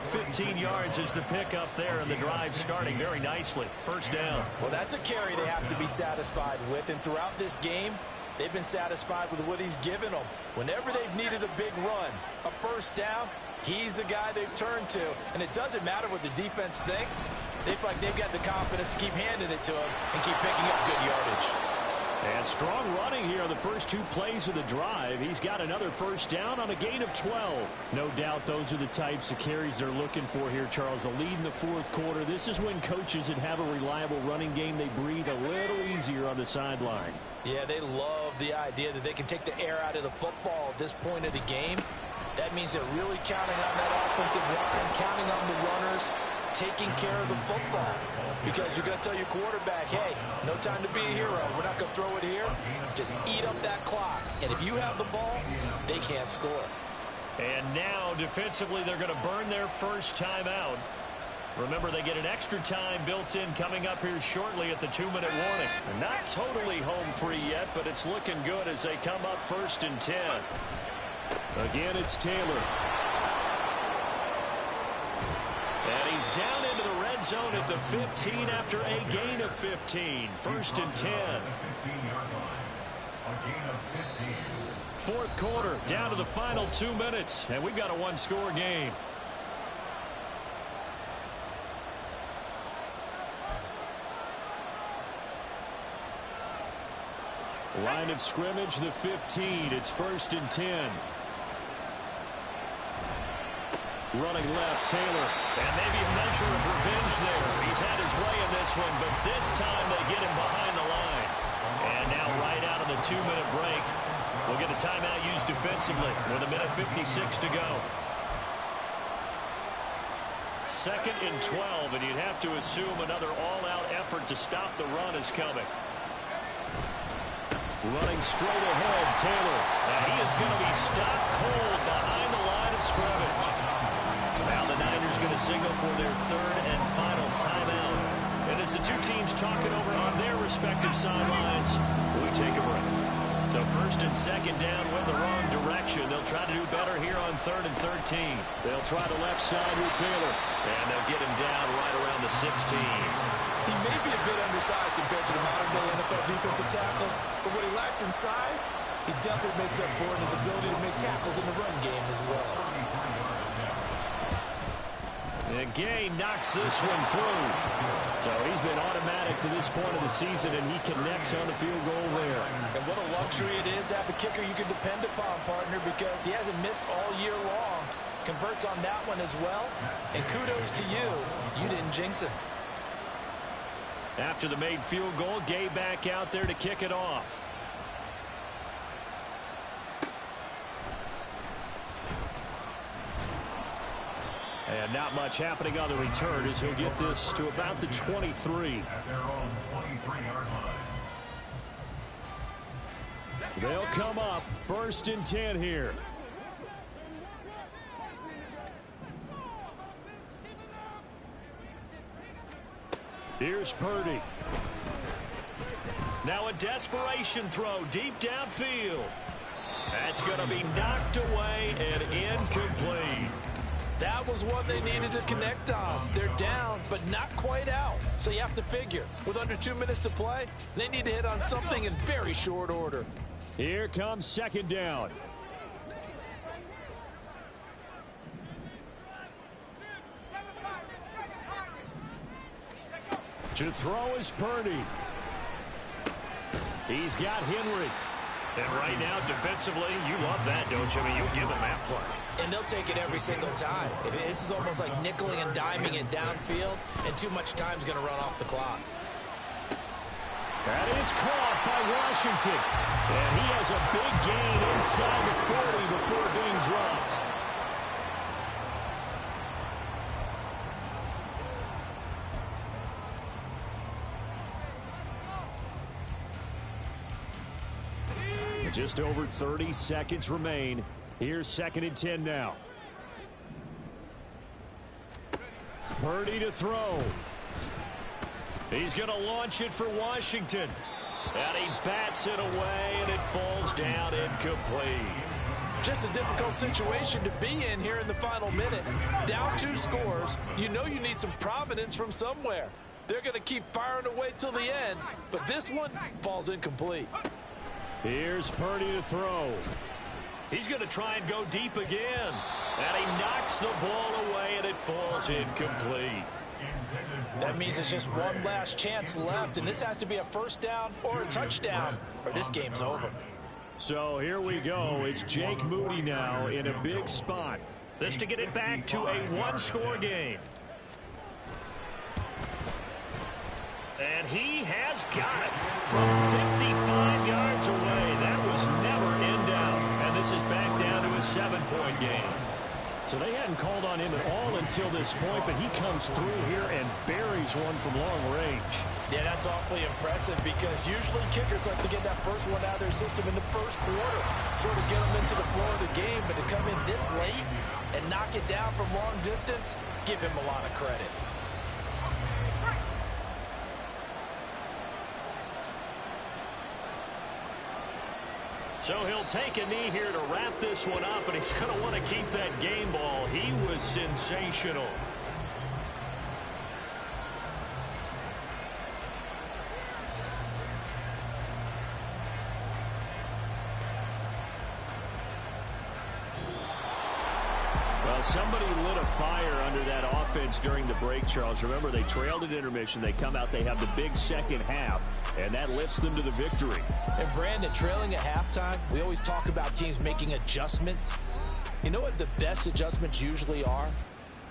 15 yards is the pickup there, and the drive starting very nicely. First down. Well, that's a carry they have to be satisfied with, and throughout this game, they've been satisfied with what he's given them. Whenever they've needed a big run, a first down, he's the guy they've turned to, and it doesn't matter what the defense thinks. They feel like they've got the confidence to keep handing it to him and keep picking up good yardage. And strong running here on the first 2 plays of the drive. He's got another first down on a gain of 12. No doubt those are the types of carries they're looking for here, Charles. The lead in the fourth quarter. This is when coaches that have a reliable running game, they breathe a little easier on the sideline. Yeah, they love the idea that they can take the air out of the football at this point of the game. That means they're really counting on that offensive line, counting on the runners, taking care of the football. Because you're going to tell your quarterback, hey, no time to be a hero. We're not going to throw it here. Just eat up that clock. And if you have the ball, they can't score. And now, defensively, they're going to burn their first timeout. Remember, they get an extra time built in coming up here shortly at the 2-minute warning. And not totally home free yet, but it's looking good as they come up 1st and 10. Again, it's Taylor. And he's down into the red zone at the 15 after a gain of 15. 1st and 10. Fourth quarter, down to the final 2 minutes, and we've got a one-score game. Line of scrimmage, the 15. It's 1st and 10. Running left, Taylor. And maybe a measure of revenge there. He's had his way in this one, but this time they get him behind the line. And now right out of the 2-minute break, we'll get a timeout used defensively with 1:56 to go. 2nd and 12, and you'd have to assume another all-out effort to stop the run is coming. Running straight ahead, Taylor. And he is going to be stopped cold behind the line of scrimmage. Now the Niners going to signal for their 3rd and final timeout. And as the two teams talk it over on their respective sidelines, we take a break. So 1st and 2nd down went the wrong direction. They'll try to do better here on 3rd and 13. They'll try the left side with Taylor. And they'll get him down right around the 16. He may be a bit undersized compared to the modern-day NFL defensive tackle, but what he lacks in size, he definitely makes up for in his ability to make tackles in the run game as well. And Gay knocks this one through. So he's been automatic to this point of the season, and he connects on the field goal there. And what a luxury it is to have a kicker you can depend upon, partner, because he hasn't missed all year long. Converts on that one as well. And kudos to you. You didn't jinx him. After the made field goal, Gay back out there to kick it off. And not much happening on the return as he'll get this to about the 23. At their own 23-yard line. They'll come up 1st and 10 here. Here's Purdy. Now a desperation throw deep downfield. That's going to be knocked away and incomplete. That was one they needed to connect on. They're down, but not quite out. So you have to figure, with under 2 minutes to play, they need to hit on something in very short order. Here comes 2nd down. To throw is Purdy. He's got Henry. And right now, defensively, you love that, don't you? I mean, you'll give them that play. And they'll take it every single time. This is almost like nickeling and diming it downfield, and too much time's going to run off the clock. That is caught by Washington. And he has a big gain inside the 40 before being dropped. Just over 30 seconds remain. Here's 2nd and 10 now. Purdy to throw. He's going to launch it for Washington. And he bats it away, and it falls down incomplete. Just a difficult situation to be in here in the final minute. Down 2 scores. You know you need some providence from somewhere. They're going to keep firing away till the end, but this one falls incomplete. Here's Purdy to throw. He's going to try and go deep again. And he knocks the ball away, and it falls incomplete. That means it's just one last chance left, and this has to be a 1st down or a touchdown, or this game's over. So here we go. It's Jake Moody now in a big spot. This to get it back to a one-score game. And he has got it from 55 yards away. That was never in doubt. And this is back down to a 7-point game. So they hadn't called on him at all until this point, but he comes through here and buries one from long range. Yeah, that's awfully impressive because usually kickers like to get that first one out of their system in the first quarter, sort of get them into the flow of the game, but to come in this late and knock it down from long distance, give him a lot of credit. So he'll take a knee here to wrap this one up, and he's going to want to keep that game ball. He was sensational. Somebody lit a fire under that offense during the break, Charles. Remember, they trailed at intermission. They come out, they have the big second half, and that lifts them to the victory. And Brandon, trailing at halftime, we always talk about teams making adjustments. You know what the best adjustments usually are?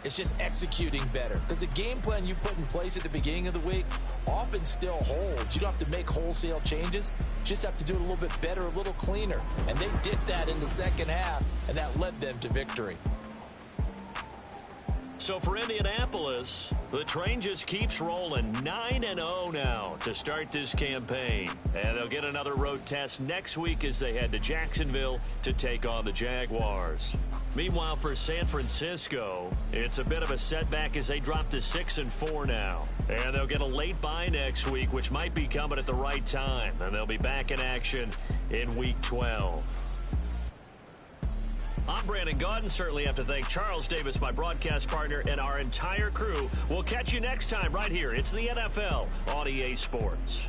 It's just executing better. Because the game plan you put in place at the beginning of the week often still holds. You don't have to make wholesale changes. You just have to do it a little bit better, a little cleaner. And they did that in the second half, and that led them to victory. So for Indianapolis, the train just keeps rolling 9-0 now to start this campaign. And they'll get another road test next week as they head to Jacksonville to take on the Jaguars. Meanwhile, for San Francisco, it's a bit of a setback as they drop to 6-4 now. And they'll get a late bye next week, which might be coming at the right time. And they'll be back in action in Week 12. I'm Brandon Gaudin. Certainly have to thank Charles Davis, my broadcast partner, and our entire crew. We'll catch you next time right here. It's the NFL on EA Sports.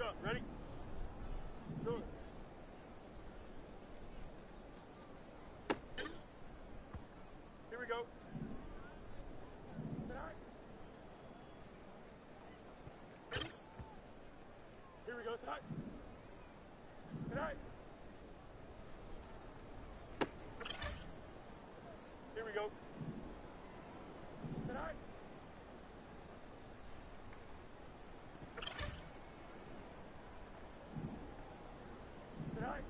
jump. Ready? Do it. Here we go. Sit high. Here we go. Sit high. Sit high. Here we go. Sit high. Sit high.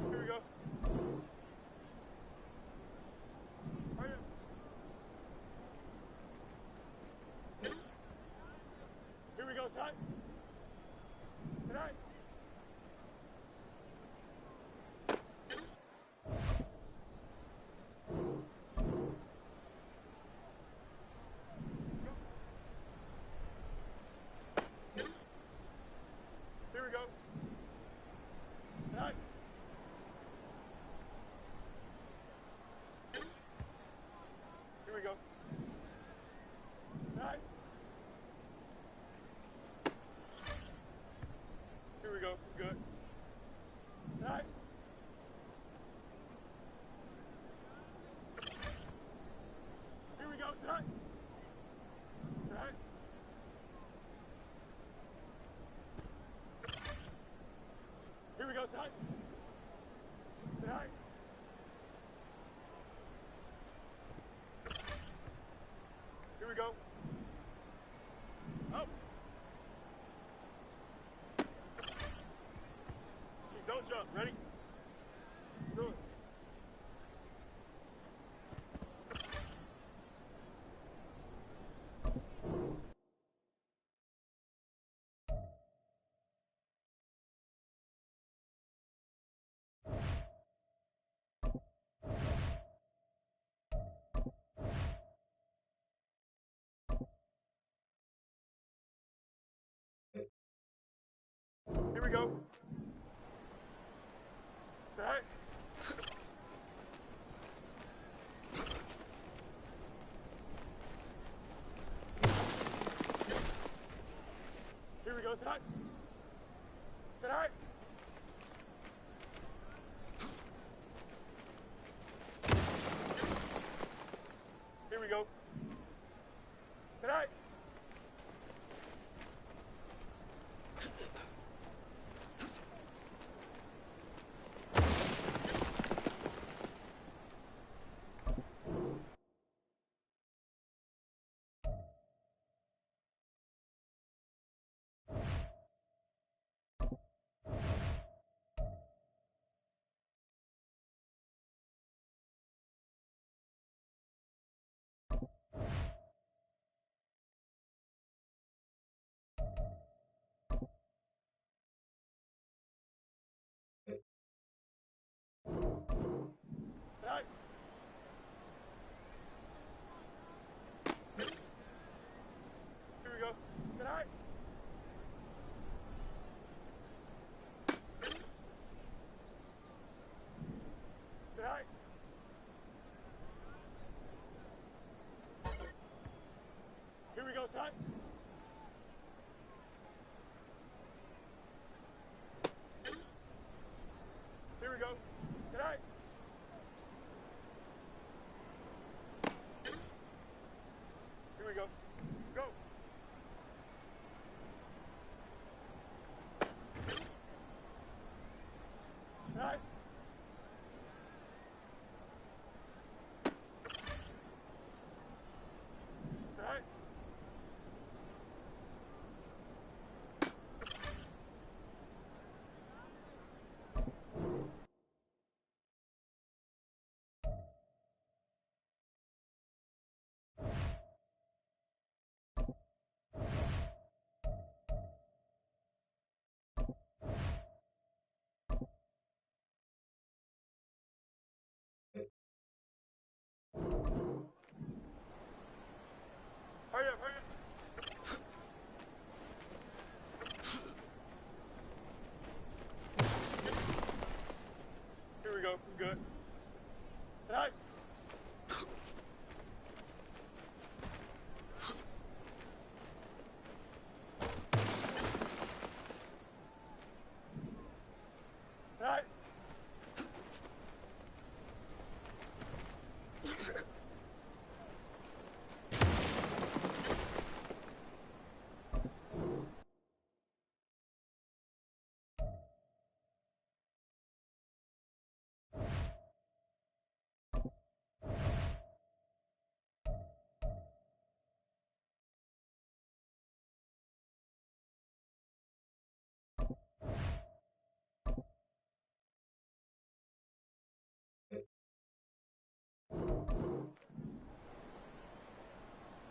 Here we go. Hurry up. Here we go. Sit high. Sit high. Here we go. Sit high. Here we go. Sit high. Here we go. Good. Sit high. Here we go. Sit high. Sit high. Here we go. Sit high. Sit high. Here we go. Up. Don't jump. Ready? Do it. Here we go. Sit high. Here we go. Sit high. Sit high. Here we go. Sit high.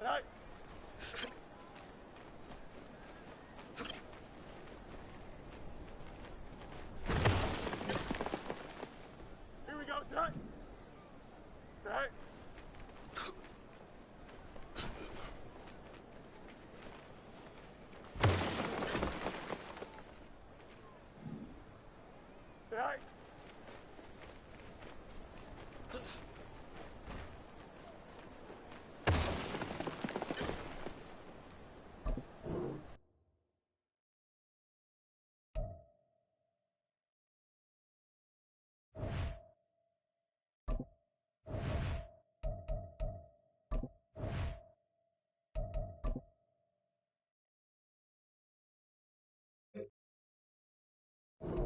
Tonight. Here we go. Tonight. Tonight. Tonight.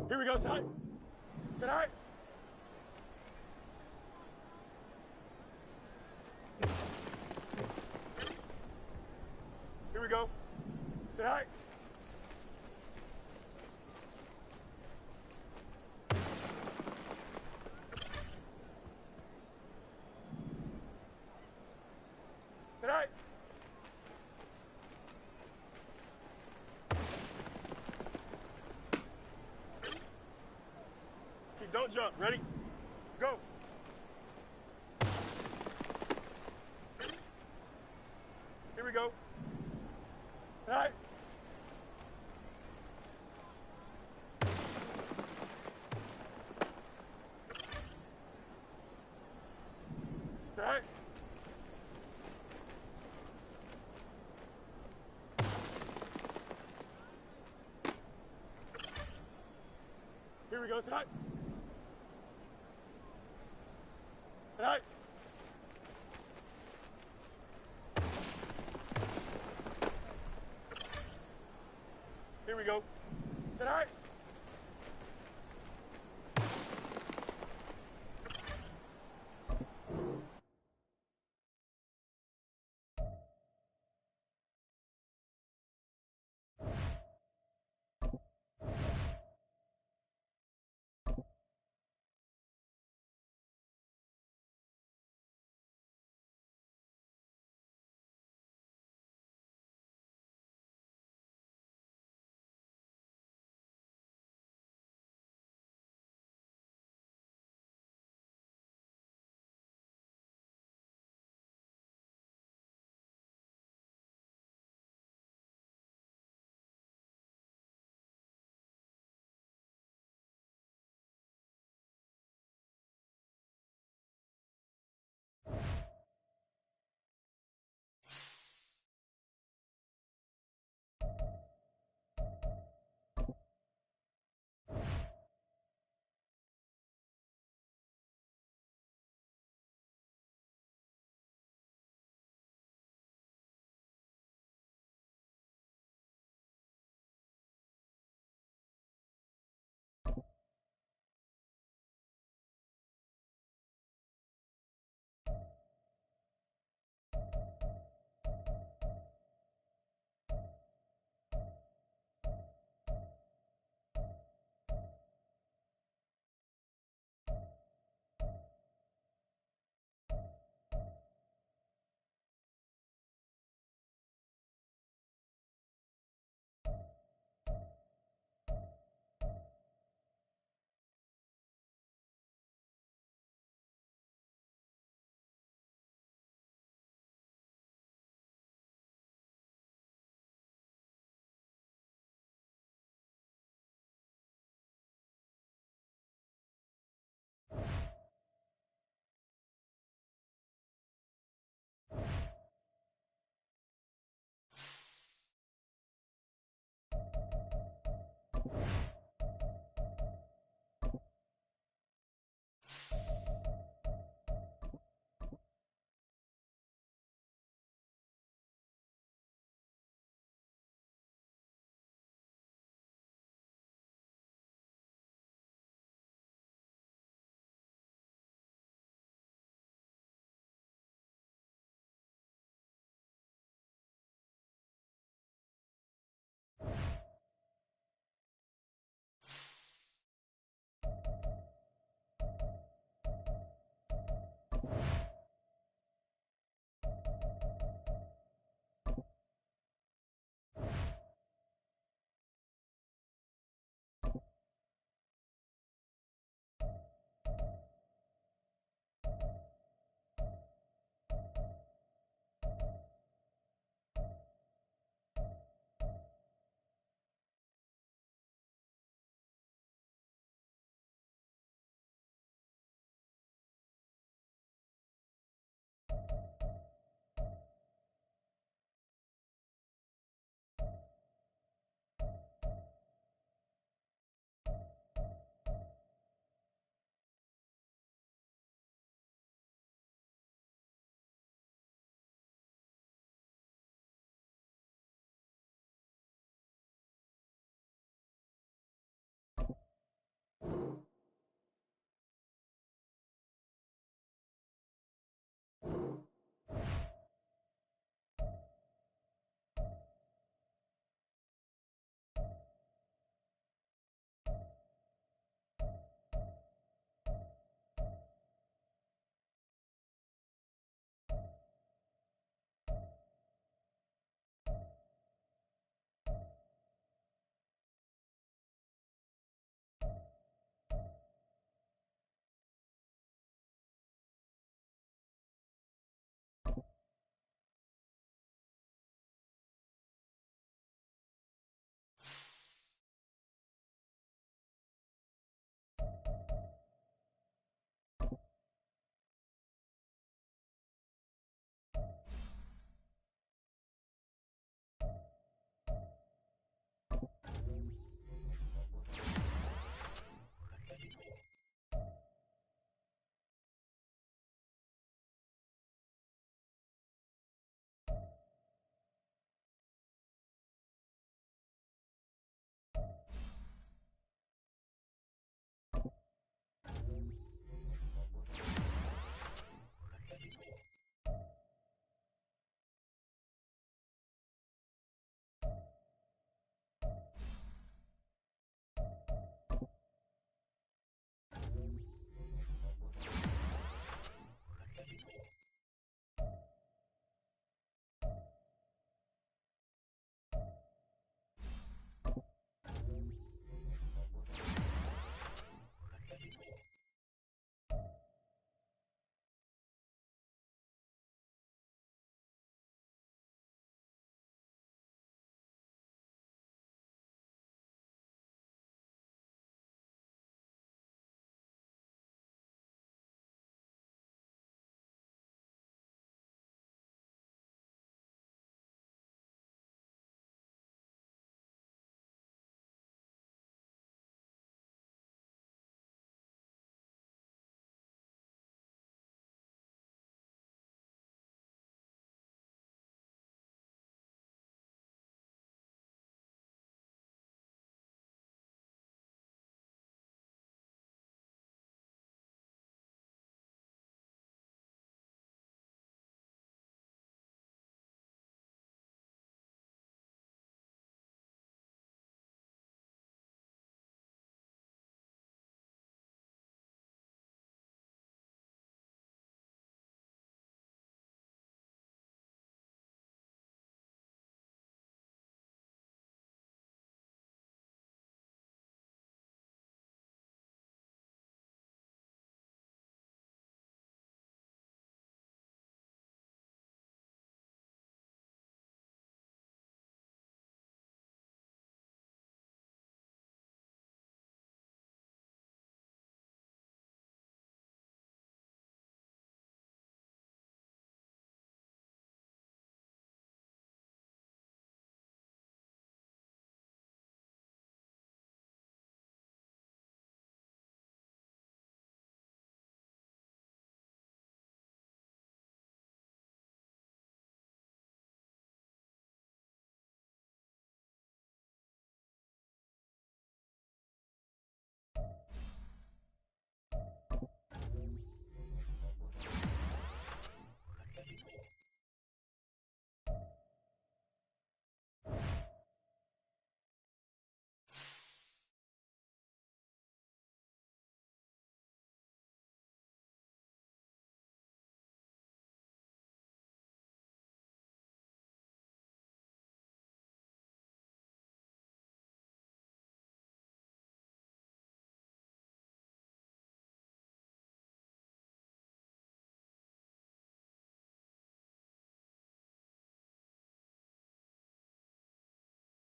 Here we go, tonight. Tonight. Here we go. Tonight. Tonight. Don't jump. Ready? Go. Here we go. Tonight. Tonight. Here we go. Tonight. Tonight. Here we go. Tonight.